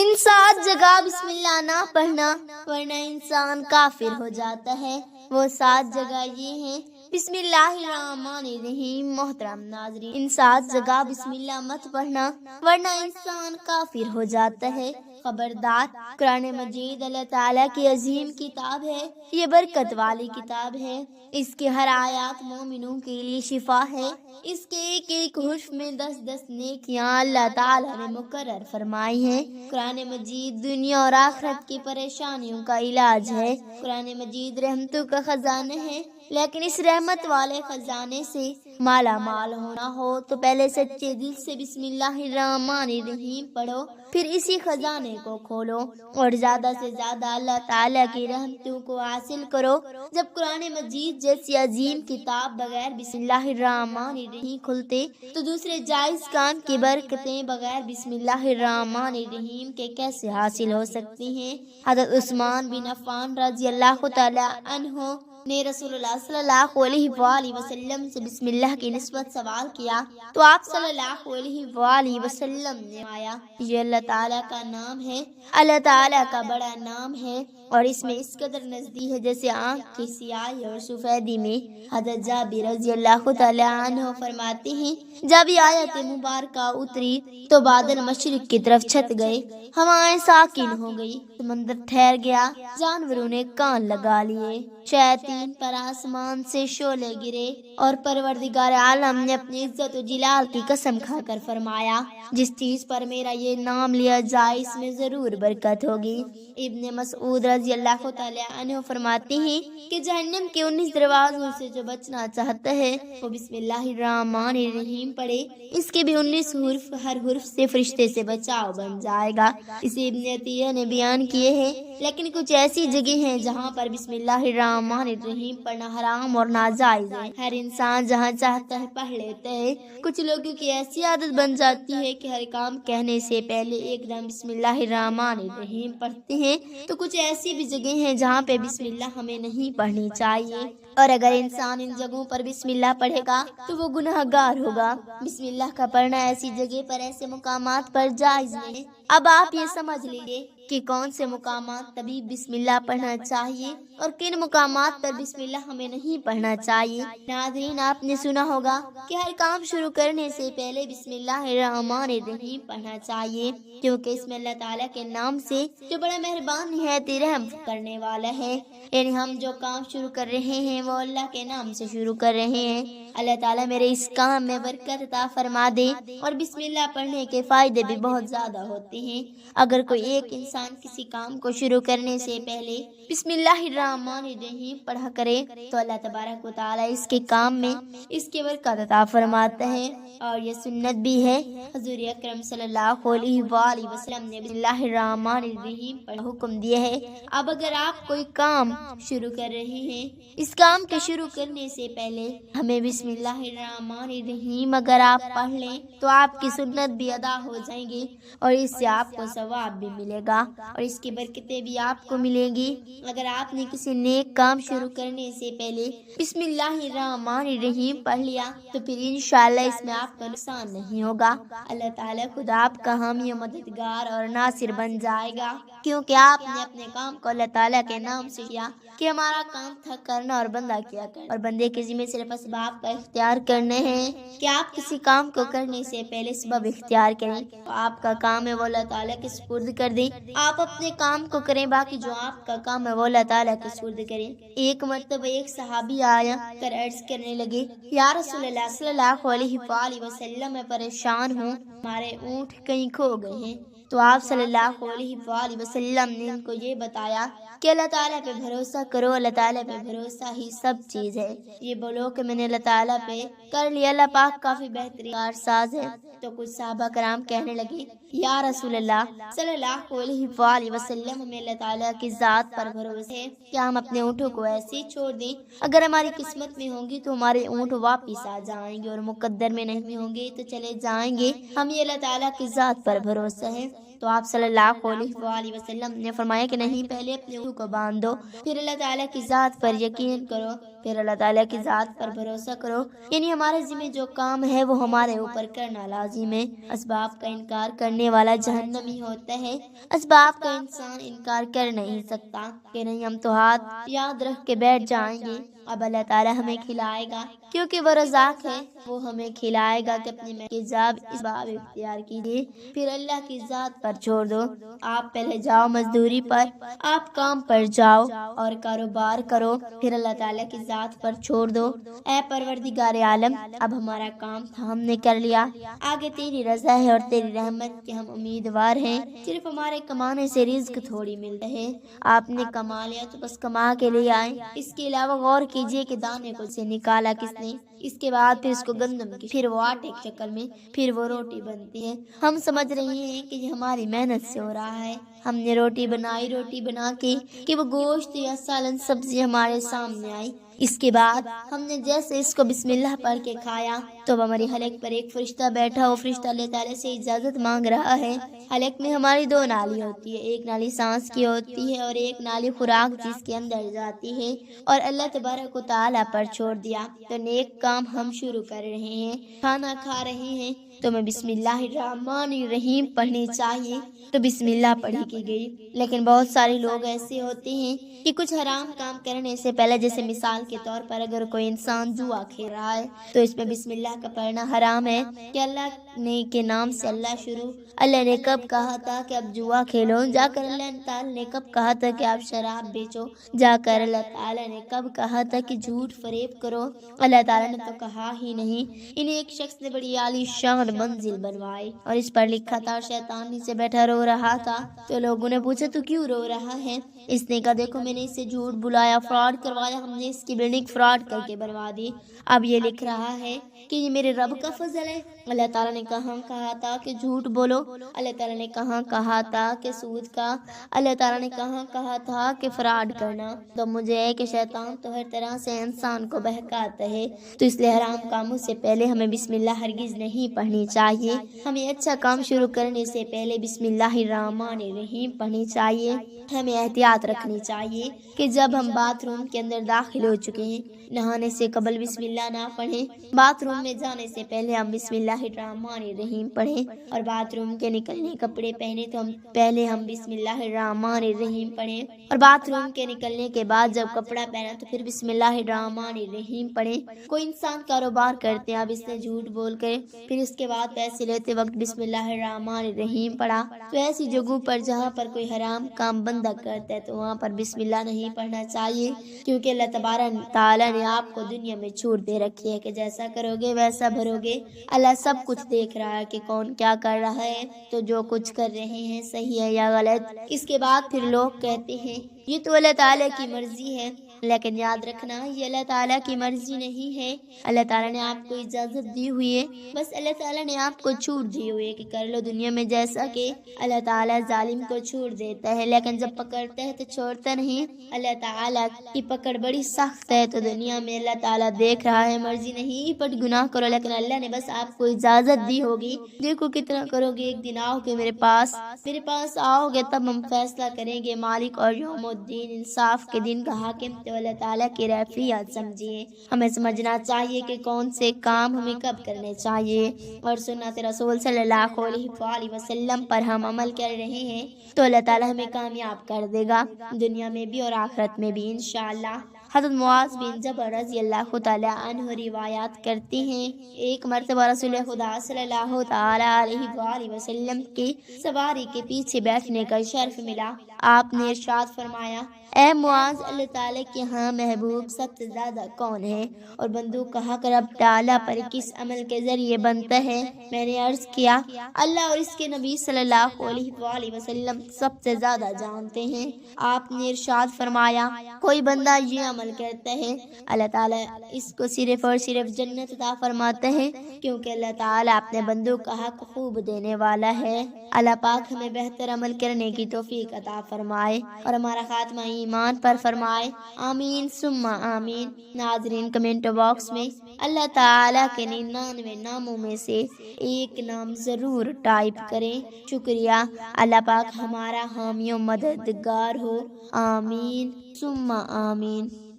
ان 7 جگہ بسم اللہ نہ پڑھنا ورنہ انسان کافر ہو جاتا ہے۔ وہ 7 جگہ یہ ہیں۔ بسم اللہ الرحمن الرحیم۔ محترم ناظرین، ان 7 جگہ بسم اللہ مت پڑھنا ورنہ انسان کافر ہو جاتا ہے۔ خبردار، قرآن مجید اللہ تعالیٰ کی عظیم کتاب ہے۔ یہ برکت والی کتاب ہے۔ اس کے ہر آیات مومنوں کے لیے شفا ہے۔ اس کے ایک ایک حرف میں 10 نیکیاں اللہ تعالیٰ نے مقرر فرمائی ہیں۔ قرآن مجید دنیا اور آخرت کی پریشانیوں کا علاج ہے۔ قرآن مجید رحمتوں کا خزانہ ہے، لیکن اس رحمت والے خزانے سے مالا مال ہونا ہو تو پہلے سچے دل سے بسم اللہ الرحمن الرحیم پڑھو، پھر اسی خزانے کو کھولو اور زیادہ سے زیادہ اللہ تعالیٰ کی رحمتوں کو حاصل کرو۔ جب قرآن مجید جیسی عظیم کتاب بغیر بسم اللہ الرحمن الرحیم کھلتے تو دوسرے جائز کام کی برکتیں بغیر بسم اللہ الرحمن الرحیم کے کیسے حاصل ہو سکتی ہیں؟ حضرت عثمان بن عفان رضی اللہ تعالی عنہ نے رسول اللہ صلی اللہ علیہ وآلہ وسلم سے بسم اللہ کی نسبت سوال کیا تو آپ صلی اللہ علیہ وآلہ وسلم نے آیا، یہ اللہ تعالیٰ کا نام ہے، اللہ تعالیٰ کا بڑا نام ہے اور اس میں اس قدر نزدیک ہے جیسے آنکھ کی سیاہی اور سفیدی میں۔ حضرت جابر رضی اللہ تعالی عنہ فرماتے ہیں، جب یہ آیت مبارکہ اتری تو بادل مشرق کی طرف چھت گئے، ہوائیں ساکن ہو گئی، سمندر ٹھہر گیا، جانوروں نے کان لگا لیے، شیاطین پر آسمان سے شعلے گرے اور پروردگار عالم نے اپنی عزت و جلال کی قسم کھا کر فرمایا، جس چیز پر میرا یہ نام لیا جائے اس میں ضرور برکت ہوگی۔ ابن مسعود رضی اللہ تعالی عنہ فرماتے ہیں کہ جہنم کے 19 دروازوں سے جو بچنا چاہتا ہے وہ بسم اللہ الرحمن الرحیم پڑھے، اس کے بھی 19 حرف، ہر حرف سے فرشتے سے بچاؤ بن جائے گا۔ اسے ابن عطیہ نے بیان کیے ہیں، لیکن کچھ ایسی جگہ ہیں جہاں پر بسم اللہ الرحمن الرحیم پڑھنا حرام اور ناجائز ہے۔ ہر انسان جہاں چاہتا ہے پڑھ لیتا ہے۔ کچھ لوگوں کی ایسی عادت بن جاتی ہے کہ ہر کام کہنے سے پہلے ایک دم بسم اللہ الرحمن الرحیم پڑھتے ہیں، تو کچھ ایسی بھی جگہ ہیں جہاں پہ بسم اللہ ہمیں نہیں پڑھنی چاہیے، اور اگر انسان ان جگہوں پر بسم اللہ پڑھے گا تو وہ گناہ گار ہوگا۔ بسم اللہ کا پڑھنا ایسی جگہ پر، ایسے مقامات پر جائز نہیں۔ اب آپ یہ سمجھ لیجیے کہ کون سے مقامات تبھی بسم اللہ پڑھنا چاہیے اور کن مقامات پر بسم اللہ ہمیں نہیں پڑھنا چاہیے۔ ناظرین، آپ نے سنا ہوگا کہ ہر کام شروع کرنے سے پہلے بسم اللہ الرحمن الرحیم پڑھنا چاہیے، کیونکہ اس میں اللہ تعالیٰ کے نام سے جو بڑا مہربان نہایت رحم کرنے والا ہے، یعنی ہم جو کام شروع کر رہے ہیں وہ اللہ کے نام سے شروع کر رہے ہیں۔ اللہ تعالیٰ میرے اس کام میں برکت عطا فرما دے۔ اور بسم اللہ پڑھنے کے فائدے بھی بہت زیادہ ہوتے ہیں۔ اگر کوئی ایک انسان کسی کام کو شروع کرنے سے پہلے بسم اللہ الرحمن الرحیم پڑھا کرے تو اللہ تبارک و تعالیٰ اس کے کام میں اس کے برکت عطا فرماتا ہے، اور یہ سنت بھی ہے۔ حضور اکرم صلی اللہ علیہ وآلہ وسلم نے بسم اللہ الرحمن الرحیم پر حکم دیا ہے۔ اب اگر آپ کوئی کام شروع کر رہے ہیں، اس کام کے شروع کرنے سے پہلے ہمیں بسم اللہ الرحمن الرحیم اگر آپ پڑھ لیں تو آپ کی سنت بھی ادا ہو جائیں گی، اور اس سے آپ کو ثواب بھی ملے گا اور اس کی برکتیں بھی آپ کو ملیں گی۔ اگر آپ نے کسی نیک کام شروع کرنے سے پہلے بسم اللہ الرحمن الرحیم پڑھ لیا تو پھر انشاءاللہ اس میں آپ کو نقصان نہیں ہوگا۔ اللہ تعالیٰ خود آپ کا حامی و مددگار اور ناصر بن جائے گا، کیونکہ آپ نے اپنے کام کو اللہ تعالیٰ کے نام سے کیا کہ ہمارا کام تھا کرنا اور بندہ کیا کرنا، اور بندے کے ذمہ صرف اسباب کا اختیار کرنے ہیں کہ آپ کسی کام کو کرنے سے پہلے سبب اختیار کریں، تو آپ کا کام ہے وہ اللہ تعالیٰ کے سپرد کر دیں۔ آپ اپنے کام کو کریں، باقی جو آپ کا کام ہے وہ اللہ تعالیٰ کے سپرد کریں۔ ایک مرتبہ ایک صحابی آیا کر عرض کرنے لگے، یا رسول اللہ صلی اللہ علیہ وآلہ وسلم، میں پریشان ہوں، ہمارے اونٹ کہیں کھو گئے ہیں۔ تو آپ صلی اللہ علیہ وآلہ وسلم نے ان کو یہ بتایا کہ اللہ تعالیٰ پہ بھروسہ کرو، اللہ تعالیٰ پہ بھروسہ ہی سب چیز ہے۔ یہ بولو کہ میں نے اللہ تعالیٰ پہ کر لیا، اللہ پاک کافی بہترین کارساز ہے۔ تو کچھ صحابہ کرام کہنے لگے، یا رسول اللہ صلی اللہ علیہ وآلہ وسلم، ہمیں اللہ تعالیٰ کی ذات پر بھروسہ ہے، کیا ہم اپنے اونٹوں کو ایسے ہی چھوڑ دیں؟ اگر ہماری قسمت میں ہوں گی تو ہمارے اونٹ واپس آ جائیں گے، اور مقدر میں نہیں ہوں گے تو چلے جائیں گے، ہم یہ اللہ تعالیٰ کی ذات پر بھروسہ ہے۔ تو آپ صلی اللہ علیہ وسلم نے فرمایا کہ نہیں، پہلے اپنے منہ کو باندھ دو، پھر اللہ تعالیٰ کی ذات پر یقین کرو، پھر اللہ تعالیٰ کی ذات پر بھروسہ کرو، یعنی ہمارے ذمہ جو کام ہے وہ ہمارے اوپر کرنا لازم ہے۔ اسباب کا انکار کرنے والا جہنمی ہوتا ہے، اسباب کا انسان انکار کر نہیں سکتا کہ نہیں ہم تو ہاتھ یاد رکھ کے بیٹھ جائیں گے، اب اللہ تعالیٰ ہمیں کھلائے گا کیونکہ وہ رزاق ہے، وہ ہمیں کھلائے گا کہ اپنے میں اسباب اختیار کیجیے، پھر اللہ کی ذات پر چھوڑ دو۔ آپ پہلے جاؤ مزدوری پر، آپ کام پر جاؤ اور کاروبار کرو، پھر اللہ تعالیٰ کی ذات پر چھوڑ دو۔ اے پروردگار عالم، اب ہمارا کام تھا، ہم نے کر لیا، آگے تیری رضا ہے اور تیری رحمت کے ہم امیدوار ہیں، صرف ہمارے کمانے سے رزق تھوڑی ملتا ہے، آپ نے کما لیا تو بس کما کے لے آئے، اس کے علاوہ غور کیجئے کہ دانے کو سے نکالا کس نے، اس کے بعد پھر اس کو گندم کی، پھر وہ آٹے کی شکل میں، پھر وہ روٹی بنتی ہے۔ ہم سمجھ رہے ہیں کہ یہ ہماری محنت سے ہو رہا ہے، ہم نے روٹی بنائی، روٹی بنا کے کہ وہ گوشت یا سالن سبزی ہمارے سامنے آئی، اس کے بعد ہم نے جیسے اس کو بسم اللہ پڑھ کے کھایا تو ہماری حلق پر ایک فرشتہ بیٹھا، وہ فرشتہ اللہ تعالیٰ سے اجازت مانگ رہا ہے۔ حلق میں ہماری دو نالی ہوتی ہے، ایک نالی سانس کی ہوتی ہے اور ایک نالی خوراک جس کے اندر جاتی ہے، اور اللہ تبارک و تعالیٰ پر چھوڑ دیا تو نیک کام ہم شروع کر رہے ہیں، کھانا کھا رہے ہیں تو میں بسم اللہ الرحمن الرحیم پڑھنی چاہیے تو بسم اللہ پڑھی کی گئی، لیکن بہت سارے لوگ ایسے ہوتے ہیں کہ کچھ حرام کام کرنے سے پہلے، جیسے مثال کے طور پر اگر کوئی انسان جوا کھیل رہا ہے تو اس میں بسم اللہ کا پڑھنا حرام ہے کہ اللہ نے کے نام سے اللہ شروع، اللہ نے کب کہا تھا کہ اب جوا کھیلو، جا کر اللہ تعالیٰ نے کب کہا تھا کہ آپ شراب بیچو، جا کر اللہ تعالیٰ نے کب کہا تھا کہ جھوٹ فریب کرو، اللہ تعالیٰ نے تو کہا ہی نہیں۔ انہیں ایک شخص نے بڑی عالی شان منزل بنوائی اور اس پر لکھا تھا شیطان نیچے بیٹھا رو رہا تھا، تو لوگوں نے پوچھا تو کیوں رو رہا ہے؟ اس نے کہا دیکھو میں نے اسے جھوٹ بلایا، فراڈ کروایا، ہم نے اس کی بلڈنگ فراڈ کر کے بنوا دی، اب یہ لکھ رہا ہے کہ یہ میرے رب کا فضل ہے۔ اللہ تعالیٰ نے کہاں کہا تھا کہ جھوٹ بولو، اللہ تعالیٰ نے کہاں کہا تھا کہ سود کا، اللہ تعالیٰ نے کہاں کہا تھا کہ فراڈ کرنا؟ تو مجھے ہے کہ شیطان تو ہر طرح سے انسان کو بہکاتا ہے، تو اس لیے حرام کاموں سے پہلے ہمیں بسم اللہ ہرگز نہیں پڑھنی چاہیے، ہمیں اچھا کام شروع کرنے سے پہلے بسم اللہ الرحمن الرحیم پڑھنی چاہیے، ہمیں احتیاط رکھنی چاہیے کہ جب ہم باتھ روم کے اندر داخل ہو چکے ہیں، نہانے سے قبل بسم اللہ نہ پڑھیں، باتھ روم میں جانے سے پہلے ہم بسم اللہ الرحمن الرحیم پڑھیں، اور باتھ روم کے نکلنے کپڑے پہنے تو پہلے ہم بسم اللہ الرحمن الرحیم پڑھیں، اور باتھ روم کے نکلنے کے بعد جب کپڑا پہنا تو پھر بسم اللہ الرحمن الرحیم پڑھیں۔ کوئی انسان کاروبار کرتے ہیں، اب اس نے جھوٹ بول کر پھر اس کے بعد پیسے لیتے وقت بسم اللہ الرحمن الرحیم پڑھا، تو ایسی جگہوں پر جہاں پر کوئی حرام کام بندہ کرتا ہے تو وہاں پر بسم اللہ نہیں پڑھنا چاہیے، کیونکہ اللہ تبارک تعالیٰ نے آپ کو دنیا میں چھوٹ دے رکھی ہے کہ جیسا کرو گے ویسا بھرو گے، اللہ سب کچھ دیکھ رہا ہے کہ کون کیا کر رہا ہے، تو جو کچھ کر رہے ہیں صحیح ہے یا غلط۔ اس کے بعد پھر لوگ کہتے ہیں یہ تو اللہ تعالیٰ کی مرضی ہے، لیکن یاد رکھنا یہ اللہ تعالیٰ کی مرضی نہیں ہے، اللہ تعالیٰ نے آپ کو اجازت دی ہوئی ہے، بس اللہ تعالیٰ نے آپ کو چھوٹ دی ہوئی ہے کہ کر لو دنیا میں جیسا کہ اللہ تعالیٰ ظالم کو چھوٹ دیتا ہے، لیکن جب پکڑتا ہے تو چھوڑتا نہیں، اللہ تعالیٰ کی پکڑ بڑی سخت ہے، تو دنیا میں اللہ تعالیٰ دیکھ رہا ہے، مرضی نہیں پٹ گناہ کرو، لیکن اللہ نے بس آپ کو اجازت دی ہوگی، دیکھو کتنا کرو گے، ایک دن آؤ گے میرے پاس آؤ گے تب ہم فیصلہ کریں گے، مالک اور یوم الدین انصاف کے دن کا حاکم تو اللہ تعالیٰ کی رفیعت سمجھیے۔ ہمیں سمجھنا چاہیے کہ کون سے کام ہمیں کب کرنے چاہیے، اور سنت رسول صلی اللہ علیہ وسلم پر ہم عمل کر رہے ہیں تو اللہ تعالیٰ ہمیں کامیاب کر دے گا، دنیا میں بھی اور آخرت میں بھی انشاءاللہ۔ حضرت معاذ بن جبل رضی اللہ تعالی عنہ روایات کرتے ہیں، ایک مرتبہ رسول خدا صلی اللہ تعالی علیہ وسلم کی سواری کے پیچھے بیٹھنے کا شرف ملا، آپ نے ارشاد فرمایا اے معاذ، اللہ تعالیٰ کے ہاں محبوب سب سے زیادہ کون ہے؟ اور بندوں کہا کر اب تعالیٰ پر کس عمل کے ذریعے بنتا ہے؟ میں نے عرض کیا اللہ اور اس کے نبی صلی اللہ علیہ وسلم سب سے زیادہ جانتے ہیں۔ آپ نے ارشاد فرمایا کوئی بندہ یہ عمل عمل کرتا ہے اللہ تعالیٰ اس کو صرف اور صرف جنت عطا فرماتا ہے، کیونکہ اللہ تعالیٰ اپنے بندوں کا حق خوب دینے والا ہے۔ اللہ پاک ہمیں بہتر عمل کرنے کی توفیق عطا فرمائے اور ہمارا خاتمہ ایمان پر فرمائے، آمین ثم آمین۔ ناظرین کمنٹ باکس میں اللہ تعالیٰ کے 99 ناموں میں سے ایک نام ضرور ٹائپ کریں۔ شکریہ۔ اللہ پاک ہمارا حامی و مددگار ہو، آمین ثم آمین۔